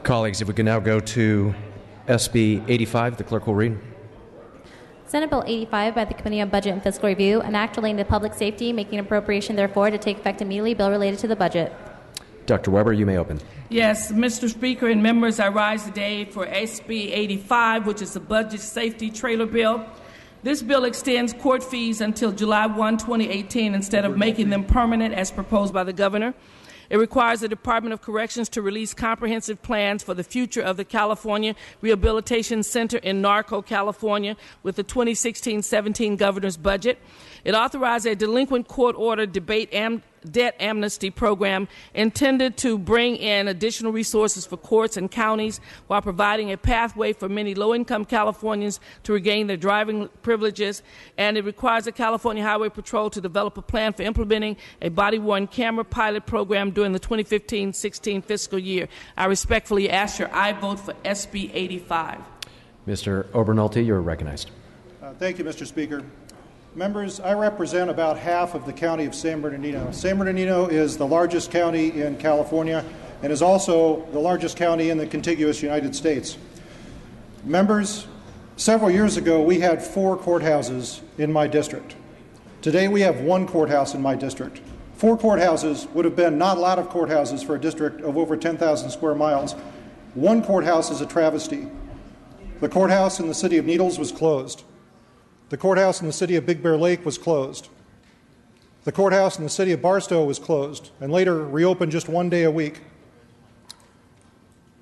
Colleagues, if we can now go to SB 85, the clerk will read. Senate Bill 85 by the Committee on Budget and Fiscal Review, an act relating to public safety, making an appropriation, therefore, to take effect immediately, bill related to the budget. Dr. Weber, you may open. Yes, Mr. Speaker and members, I rise today for SB 85, which is the Budget Safety Trailer Bill. This bill extends court fees until July 1, 2018, instead of making them permanent as proposed by the governor. It requires the Department of Corrections to release comprehensive plans for the future of the California Rehabilitation Center in Norco, California, with the 2016-17 governor's budget. It authorized a delinquent court order debt amnesty program intended to bring in additional resources for courts and counties while providing a pathway for many low-income Californians to regain their driving privileges. And it requires the California Highway Patrol to develop a plan for implementing a body-worn camera pilot program during the 2015-16 fiscal year. I respectfully ask your aye vote for SB 85. Mr. Obernolte, you're recognized. Thank you, Mr. Speaker. Members, I represent about half of the county of San Bernardino. San Bernardino is the largest county in California and is also the largest county in the contiguous United States. Members, several years ago we had 4 courthouses in my district. Today we have 1 courthouse in my district. 4 courthouses would have been not a lot of courthouses for a district of over 10,000 square miles. 1 courthouse is a travesty. The courthouse in the city of Needles was closed. The courthouse in the city of Big Bear Lake was closed. The courthouse in the city of Barstow was closed and later reopened just 1 day a week.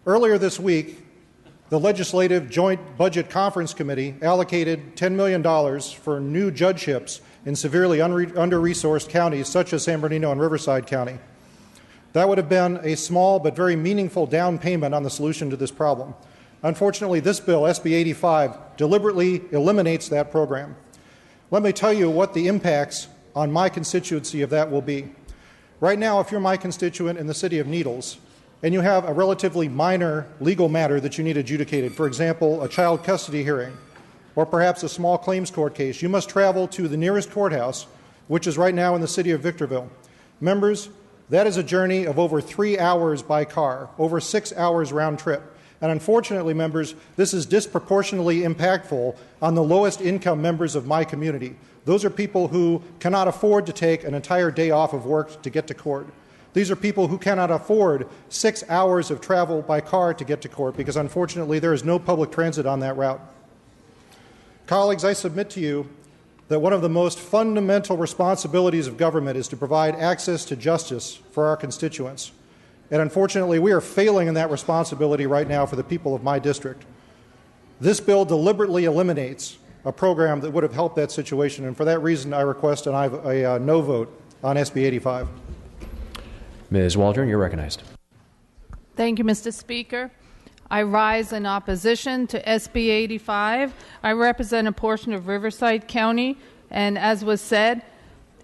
Earlier this week, the Legislative Joint Budget Conference Committee allocated $10 million for new judgeships in severely under-resourced counties such as San Bernardino and Riverside County. That would have been a small but very meaningful down payment on the solution to this problem. Unfortunately, this bill, SB 85, deliberately eliminates that program. Let me tell you what the impacts on my constituency of that will be. Right now, if you're my constituent in the city of Needles, and you have a relatively minor legal matter that you need adjudicated, for example, a child custody hearing, or perhaps a small claims court case, you must travel to the nearest courthouse, which is right now in the city of Victorville. Members, that is a journey of over 3 hours by car, over 6 hours round trip. And unfortunately, members, this is disproportionately impactful on the lowest income members of my community. Those are people who cannot afford to take an entire day off of work to get to court. These are people who cannot afford 6 hours of travel by car to get to court because, unfortunately, there is no public transit on that route. Colleagues, I submit to you that one of the most fundamental responsibilities of government is to provide access to justice for our constituents. And unfortunately, we are failing in that responsibility right now for the people of my district. This bill deliberately eliminates a program that would have helped that situation, and for that reason, I request a no vote on SB 85. Ms. Waldron, you're recognized. Thank you, Mr. Speaker. I rise in opposition to SB 85. I represent a portion of Riverside County, and as was said,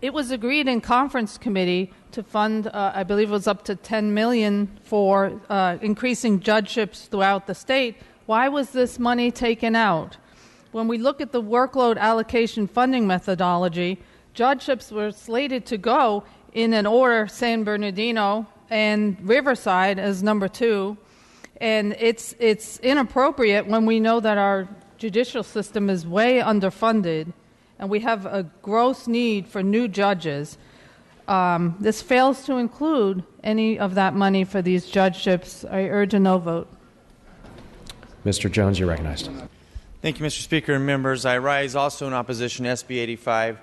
it was agreed in conference committee to fund, I believe it was up to $10 million for increasing judgeships throughout the state. Why was this money taken out? When we look at the workload allocation funding methodology, judgeships were slated to go in an order, San Bernardino and Riverside as number 2. And it's inappropriate when we know that our judicial system is way underfunded and we have a gross need for new judges. This fails to include any of that money for these judgeships. I urge a no vote. Mr. Jones, you're recognized. Thank you, Mr. Speaker and members. I rise also in opposition to SB 85.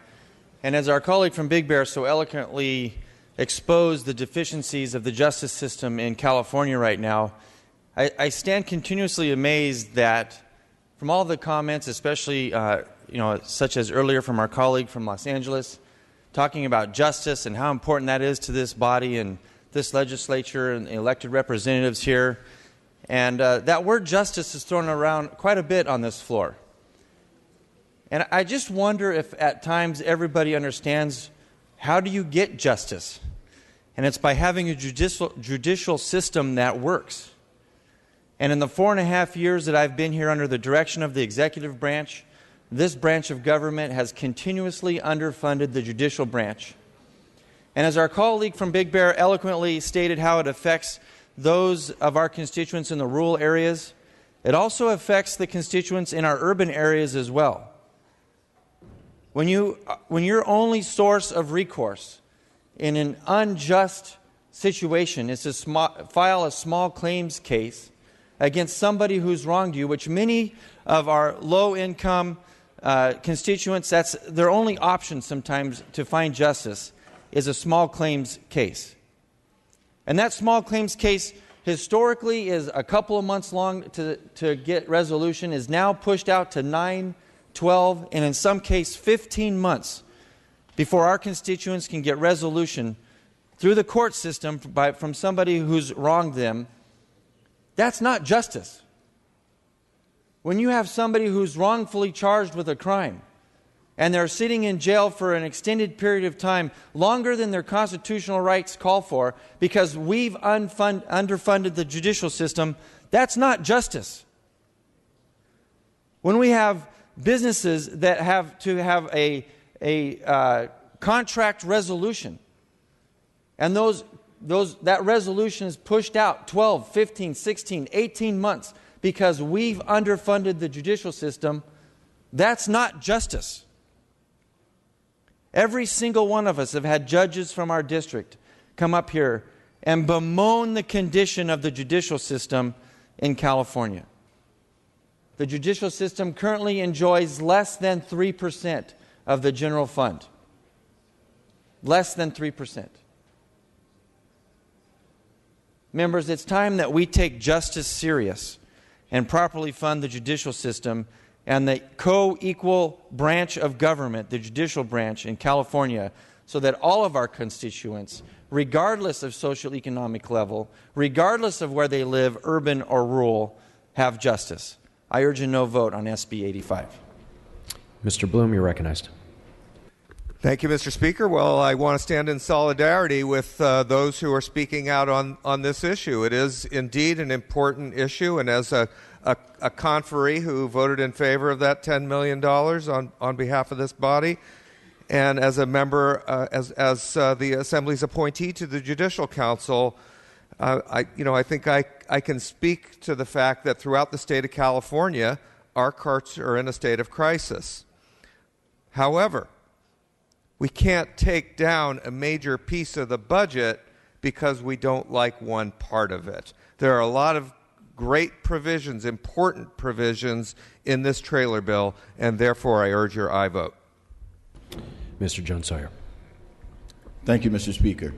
And as our colleague from Big Bear so eloquently exposed the deficiencies of the justice system in California right now, I stand continuously amazed that from all the comments, especially such as earlier from our colleague from Los Angeles, talking about justice and how important that is to this body and this legislature and the elected representatives here. And that word justice is thrown around quite a bit on this floor. And I just wonder if at times everybody understands, how do you get justice? And it's by having a judicial system that works. And in the 4.5 years that I've been here under the direction of the executive branch, this branch of government has continuously underfunded the judicial branch. And as our colleague from Big Bear eloquently stated how it affects those of our constituents in the rural areas, it also affects the constituents in our urban areas as well. When your only source of recourse in an unjust situation is to file a small claims case against somebody who's wronged you, which many of our low-income constituents, that's their only option sometimes to find justice, is a small claims case. And that small claims case historically is a couple of months long to get resolution, is now pushed out to 9, 12, and in some cases 15 months before our constituents can get resolution through the court system from somebody who's wronged them. That's not justice. When you have somebody who's wrongfully charged with a crime and they're sitting in jail for an extended period of time, longer than their constitutional rights call for, because we've underfunded the judicial system, that's not justice. When we have businesses that have to have a contract resolution, and that resolution is pushed out 12, 15, 16, 18 months because we've underfunded the judicial system, that's not justice. Every single one of us have had judges from our district come up here and bemoan the condition of the judicial system in California. The judicial system currently enjoys less than 3% of the general fund. Less than 3%. Members, it's time that we take justice serious and properly fund the judicial system and the co-equal branch of government, the judicial branch in California, so that all of our constituents, regardless of socioeconomic level, regardless of where they live, urban or rural, have justice. I urge a no vote on SB 85. Mr. Bloom, you're recognized. Thank you, Mr. Speaker. Well, I want to stand in solidarity with those who are speaking out on this issue. It is indeed an important issue, and as a conferee who voted in favor of that $10 million on behalf of this body, and as a member, as the Assembly's appointee to the Judicial Council, I think I can speak to the fact that throughout the state of California, our courts are in a state of crisis. However, we can't take down a major piece of the budget because we don't like one part of it. There are a lot of great provisions, important provisions in this trailer bill, and therefore I urge your aye vote. Mr. Jones-Sawyer. Thank you, Mr. Speaker.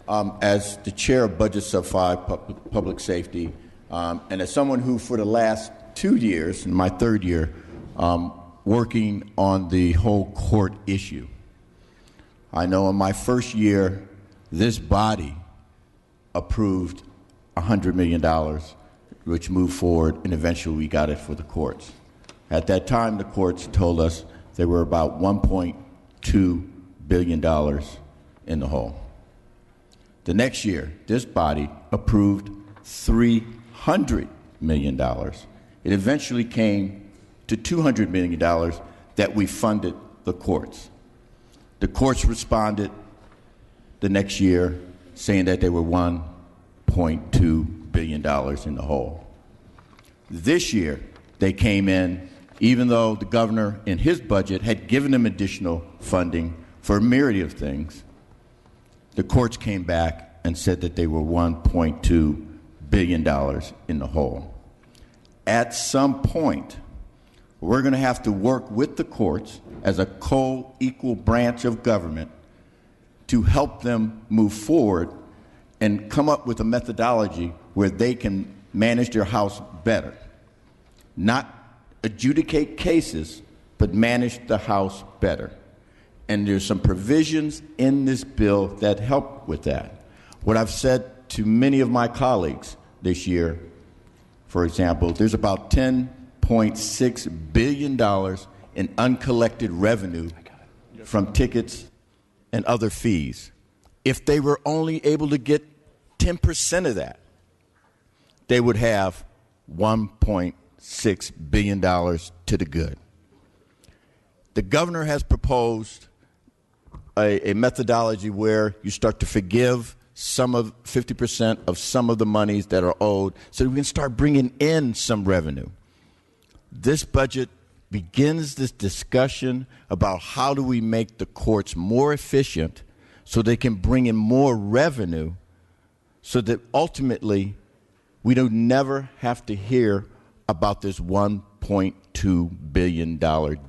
As the chair of Budget Sub 5 Public Safety, and as someone who for the last 2 years, in my third year, working on the whole court issue, I know in my first year, this body approved $100 million, which moved forward, and eventually we got it for the courts. At that time, the courts told us they were about $1.2 billion in the hole. The next year, this body approved $300 million. It eventually came to $200 million that we funded the courts. The courts responded the next year saying that they were $1.2 billion in the hole. This year, they came in, even though the governor in his budget had given them additional funding for a myriad of things, the courts came back and said that they were $1.2 billion in the hole. At some point, we're going to have to work with the courts as a co-equal branch of government to help them move forward and come up with a methodology where they can manage their house better. Not adjudicate cases, but manage the house better. And there's some provisions in this bill that help with that. What I've said to many of my colleagues this year, for example, there's about $10.6 billion in uncollected revenue from tickets and other fees. If they were only able to get 10% of that, they would have $1.6 billion to the good. The governor has proposed a methodology where you start to forgive some of 50% of some of the monies that are owed so that we can start bringing in some revenue. This budget begins this discussion about how do we make the courts more efficient so they can bring in more revenue so that ultimately we don't never have to hear about this $1.2 billion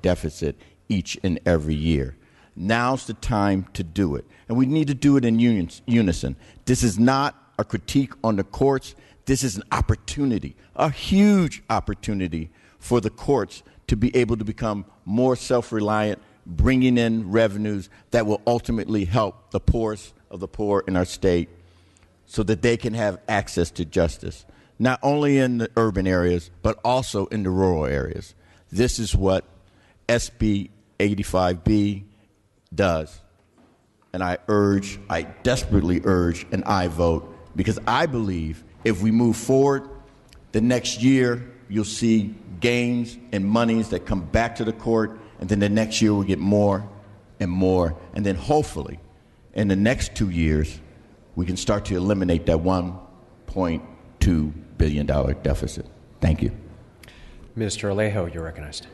deficit each and every year. Now's the time to do it. And we need to do it in unison. This is not a critique on the courts. This is an opportunity, a huge opportunity for the courts to be able to become more self-reliant, bringing in revenues that will ultimately help the poorest of the poor in our state so that they can have access to justice, not only in the urban areas, but also in the rural areas. This is what SB 85B does. And I desperately urge an aye vote, because I believe if we move forward, the next year you'll see gains and monies that come back to the court, and then the next year we'll get more and more. And then hopefully in the next 2 years, we can start to eliminate that $1.2 billion deficit. Thank you. Mr. Alejo, you're recognized.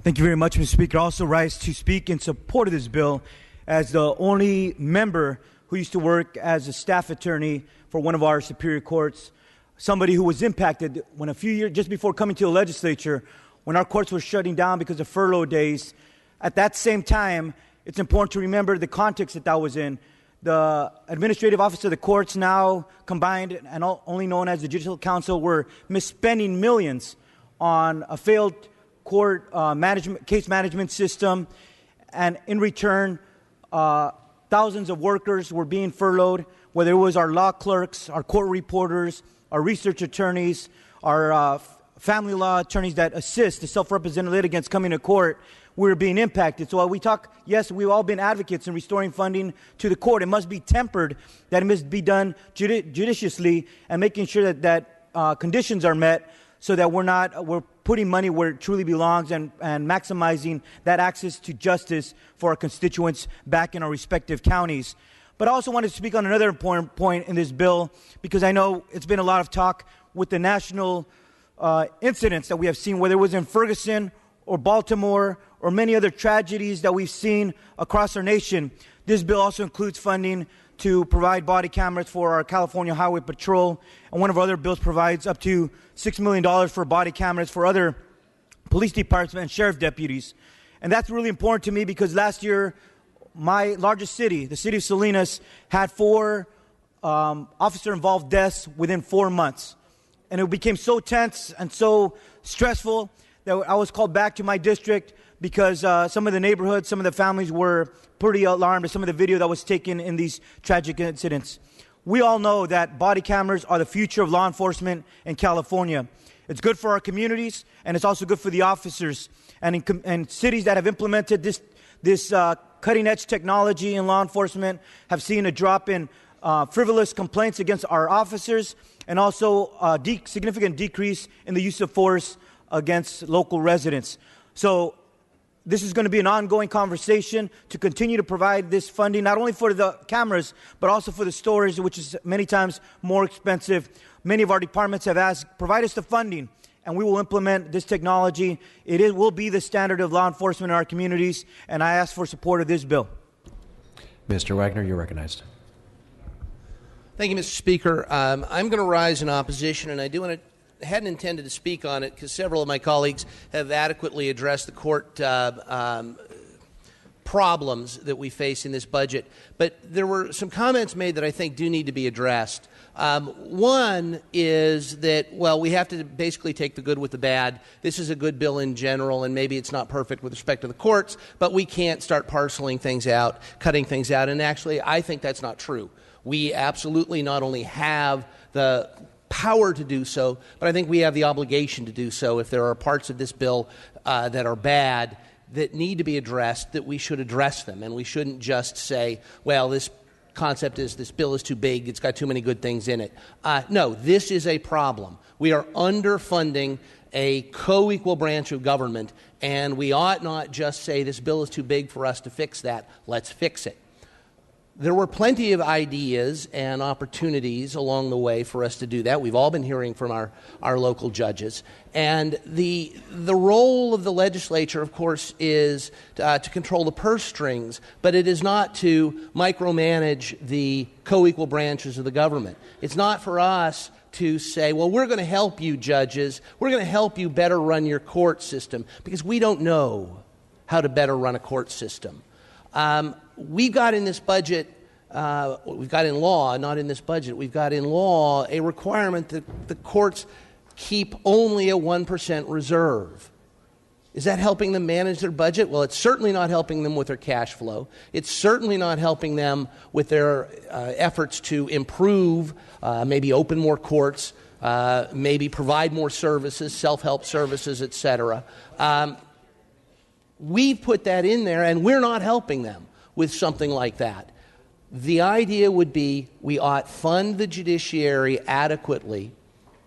Thank you very much, Mr. Speaker. I also rise to speak in support of this bill as the only member who used to work as a staff attorney for one of our superior courts, somebody who was impacted when a few years, just before coming to the legislature, when our courts were shutting down because of furlough days. At that same time, it's important to remember the context that that was in. The administrative office of the courts, now combined and only known as the Judicial Council, were misspending millions on a failed court case management system, and in return, thousands of workers were being furloughed, whether it was our law clerks, our court reporters, our research attorneys, our family law attorneys that assist the self-represented litigants coming to court. We were being impacted. So while we talk, yes, we've all been advocates in restoring funding to the court. It must be tempered, that it must be done judiciously, and making sure that conditions are met so that we're putting money where it truly belongs and maximizing that access to justice for our constituents back in our respective counties. But I also wanted to speak on another important point in this bill, because I know it's been a lot of talk with the national incidents that we have seen, whether it was in Ferguson or Baltimore or many other tragedies that we've seen across our nation. This bill also includes funding to provide body cameras for our California Highway Patrol, and one of our other bills provides up to $6 million for body cameras for other police departments and sheriff deputies. And that's really important to me because last year, my largest city, the city of Salinas, had 4 officer-involved deaths within 4 months. And it became so tense and so stressful that I was called back to my district because some of the neighborhoods, some of the families were pretty alarmed at some of the video that was taken in these tragic incidents. We all know that body cameras are the future of law enforcement in California. It's good for our communities, and it's also good for the officers. And in cities that have implemented this cutting-edge technology in law enforcement have seen a drop in frivolous complaints against our officers, and also a significant decrease in the use of force against local residents. So this is going to be an ongoing conversation to continue to provide this funding, not only for the cameras, but also for the storage, which is many times more expensive. Many of our departments have asked, provide us the funding, and we will implement this technology. It will be the standard of law enforcement in our communities, and I ask for support of this bill. Mr. Wagner, you're recognized. Thank you, Mr. Speaker. I'm going to rise in opposition, and I hadn't intended to speak on it because several of my colleagues have adequately addressed the court problems that we face in this budget. But there were some comments made that I think do need to be addressed. One is that, well, we have to basically take the good with the bad. This is a good bill in general, and maybe it's not perfect with respect to the courts, but we can't start parceling things out, cutting things out. And actually, I think that's not true. We absolutely not only have the power to do so, but I think we have the obligation to do so. If there are parts of this bill that are bad, that need to be addressed, that we should address them. And we shouldn't just say, well, this concept is this bill is too big, it's got too many good things in it. No, this is a problem. We are underfunding a co-equal branch of government, and we ought not just say this bill is too big for us to fix that. Let's fix it. There were plenty of ideas and opportunities along the way for us to do that. We've all been hearing from our local judges. And the role of the legislature, of course, is to control the purse strings, but it is not to micromanage the co-equal branches of the government. It's not for us to say, well, we're going to help you, judges. We're going to help you better run your court system, because we don't know how to better run a court system. We've got in this budget, we've got in law, not in this budget, we've got in law a requirement that the courts keep only a 1% reserve. Is that helping them manage their budget? Well, it's certainly not helping them with their cash flow. It's certainly not helping them with their efforts to improve, maybe open more courts, maybe provide more services, self-help services, etc. We've put that in there, and we're not helping them with something like that. The idea would be we ought fund the judiciary adequately,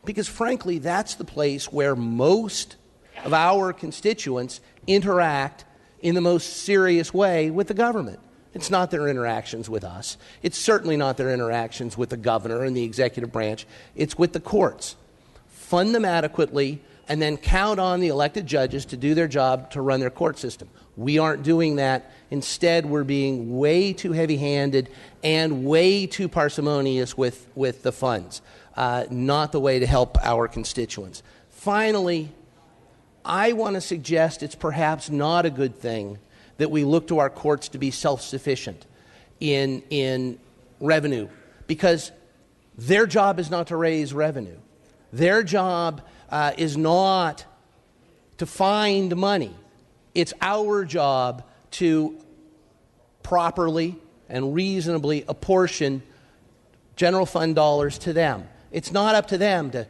because frankly, that's the place where most of our constituents interact in the most serious way with the government. It's not their interactions with us. It's certainly not their interactions with the governor and the executive branch. It's with the courts. Fund them adequately, and then count on the elected judges to do their job to run their court system. We aren't doing that. Instead, we're being way too heavy-handed and way too parsimonious with the funds. Not the way to help our constituents. Finally, I want to suggest it's perhaps not a good thing that we look to our courts to be self-sufficient in revenue, because their job is not to raise revenue. Their job is not to find money. It's our job to properly and reasonably apportion general fund dollars to them. It's not up to them to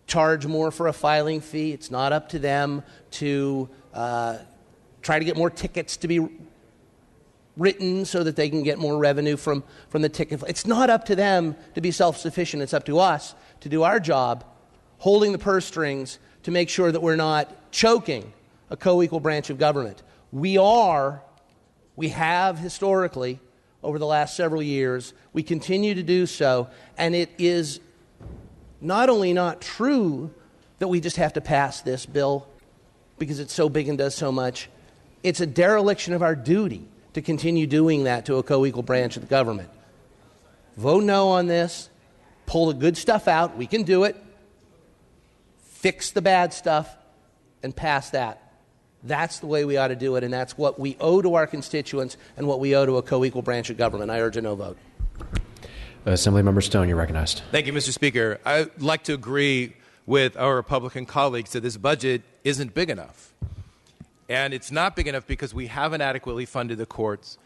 charge more for a filing fee. It's not up to them to try to get more tickets to be written so that they can get more revenue from the ticket. It's not up to them to be self-sufficient. It's up to us to do our job, holding the purse strings to make sure that we're not choking a co-equal branch of government. We have historically, over the last several years, we continue to do so, and it is not only not true that we just have to pass this bill because it's so big and does so much, it's a dereliction of our duty to continue doing that to a co-equal branch of the government. Vote no on this, pull the good stuff out, we can do it, fix the bad stuff, and pass that. That's the way we ought to do it, and that's what we owe to our constituents and what we owe to a co-equal branch of government. I urge a no vote. Assemblymember Stone, you're recognized. Thank you, Mr. Speaker. I'd like to agree with our Republican colleagues that this budget isn't big enough. And it's not big enough because we haven't adequately funded the courts.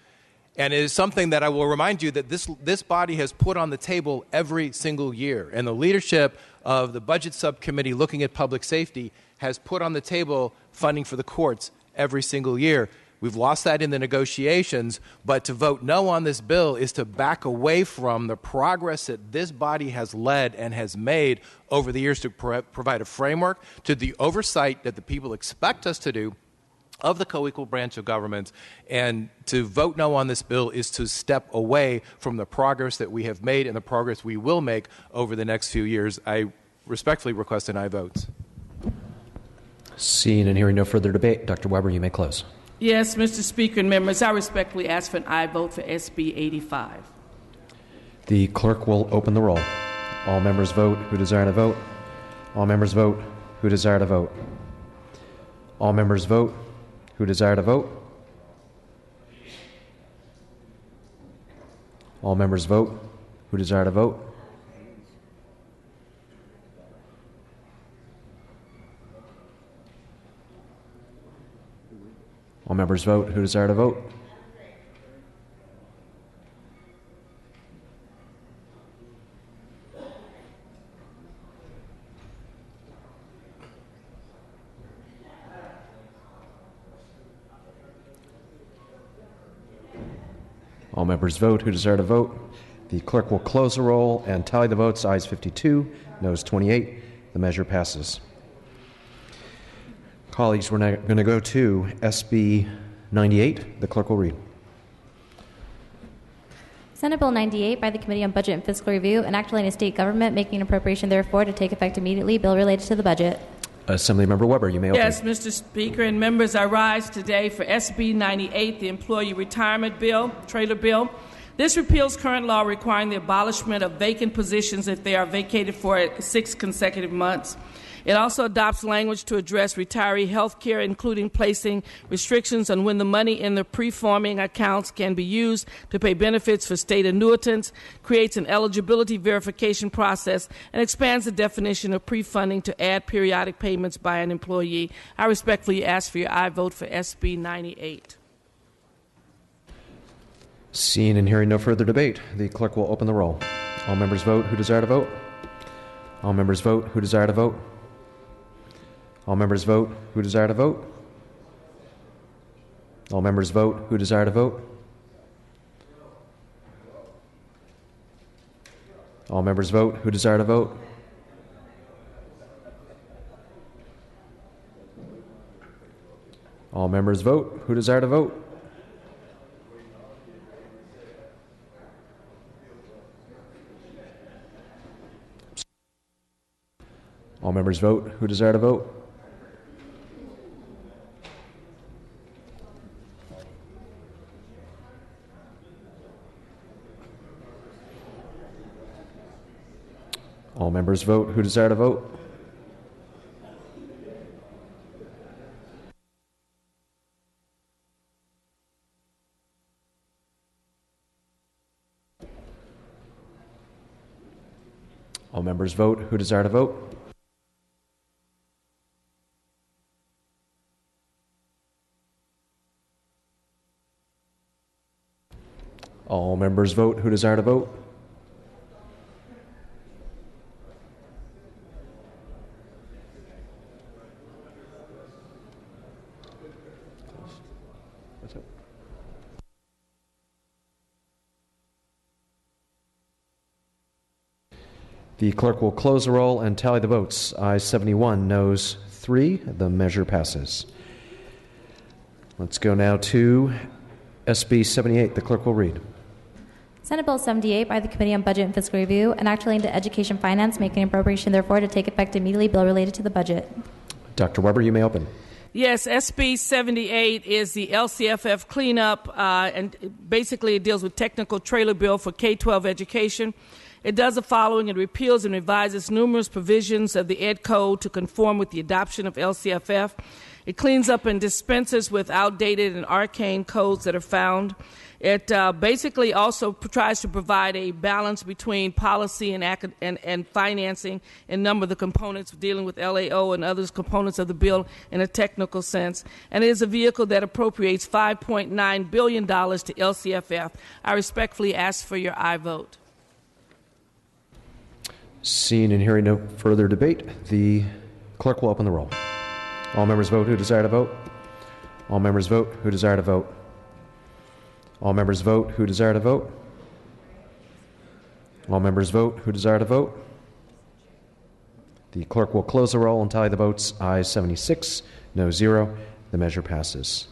And it is something that I will remind you that this body has put on the table every single year. And the leadership of the Budget Subcommittee looking at public safety has put on the table funding for the courts every single year. We've lost that in the negotiations, but to vote no on this bill is to back away from the progress that this body has led and has made over the years to provide a framework to the oversight that the people expect us to do of the co-equal branch of government. And to vote no on this bill is to step away from the progress that we have made and the progress we will make over the next few years. I respectfully request an aye vote. Seeing and hearing no further debate, Dr. Weber, you may close. Yes, Mr. Speaker and members, I respectfully ask for an aye vote for SB 85. The clerk will open the roll. All members vote who desire to vote. All members vote who desire to vote. All members vote who desire to vote. All members vote who desire to vote. All members vote who desire to vote. All members vote who desire to vote. The clerk will close the roll and tally the votes. Ayes 52, noes 28. The measure passes. Colleagues, we're now going to go to SB 98. The clerk will read. Senate Bill 98 by the Committee on Budget and Fiscal Review, an act relating to state government, making an appropriation therefore to take effect immediately. Bill related to the budget. Assemblymember Weber, you may open. Yes, Mr. Speaker and members, I rise today for SB 98, the Employee Retirement Bill, Trailer Bill. This repeals current law requiring the abolishment of vacant positions if they are vacated for 6 consecutive months. It also adopts language to address retiree health care, including placing restrictions on when the money in the pre-forming accounts can be used to pay benefits for state annuitants, creates an eligibility verification process, and expands the definition of pre-funding to add periodic payments by an employee. I respectfully ask for your aye vote for SB 98. Seeing and hearing no further debate, the clerk will open the roll. All members vote who desire to vote. All members vote who desire to vote. All members vote who desire to vote. All members vote who desire to vote. All members vote who desire to vote. All members vote who desire to vote. All members vote who desire to vote. All members vote who desire to vote. All members vote who desire to vote. All members vote who desire to vote. The clerk will close the roll and tally the votes. Ayes 71, noes 3. The measure passes. Let's go now to SB 78. The clerk will read. Senate Bill 78 by the Committee on Budget and Fiscal Review, an act relating to education finance, making an appropriation therefore to take effect immediately. Bill related to the budget. Dr. Weber, you may open. Yes, SB 78 is the LCFF cleanup, and basically it deals with technical trailer bill for K-12 education. It does the following. It repeals and revises numerous provisions of the Ed Code to conform with the adoption of LCFF. It cleans up and dispenses with outdated and arcane codes that are found. It basically also tries to provide a balance between policy and financing in a number of the components dealing with LAO and other components of the bill in a technical sense. And it is a vehicle that appropriates $5.9 billion to LCFF. I respectfully ask for your aye vote. Seeing and hearing no further debate, the clerk will open the roll. All members vote who desire to vote. All members vote who desire to vote. All members vote who desire to vote. All members vote who desire to vote. The clerk will close the roll and tally the votes. Ayes 76, no 0. The measure passes.